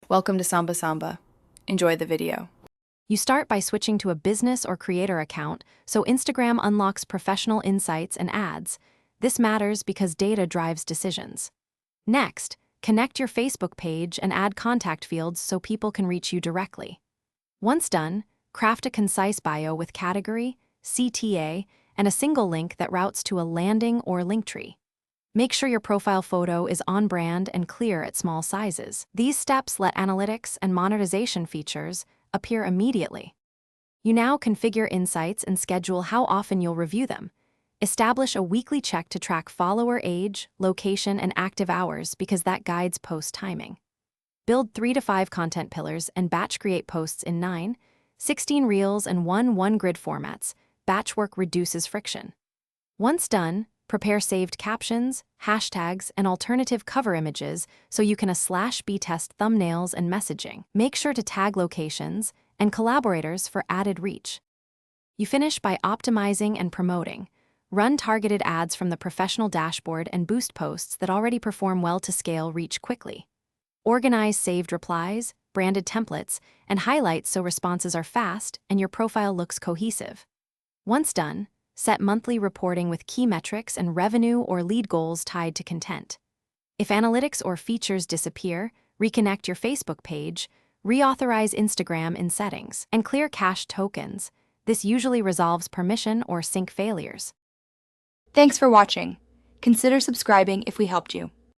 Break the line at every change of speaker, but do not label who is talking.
Welcome to Samba Samba. Enjoy the video.
You start by switching to a business or creator account, so Instagram unlocks professional insights and ads. This matters because data drives decisions. Next, connect your Facebook page and add contact fields so people can reach you directly. Once done, craft a concise bio with category, CTA, and a single link that routes to a landing or link tree. Make sure your profile photo is on brand and clear at small sizes. These steps let analytics and monetization features appear immediately. You now configure insights and schedule how often you'll review them. Establish a weekly check to track follower age, location, and active hours because that guides post timing. Build 3 to 5 content pillars and batch create posts in 9, 16 reels and 1 grid formats. Batch work reduces friction. Once done, prepare saved captions, hashtags, and alternative cover images so you can /B test thumbnails and messaging. Make sure to tag locations and collaborators for added reach. You finish by optimizing and promoting. Run targeted ads from the professional dashboard and boost posts that already perform well to scale reach quickly. Organize saved replies, branded templates, and highlights so responses are fast and your profile looks cohesive. Once done, set monthly reporting with key metrics and revenue or lead goals tied to content. If analytics or features disappear, reconnect your Facebook page, reauthorize Instagram in settings, and clear cached tokens. This usually resolves permission or sync failures.
Thanks for watching. Consider subscribing if we helped you.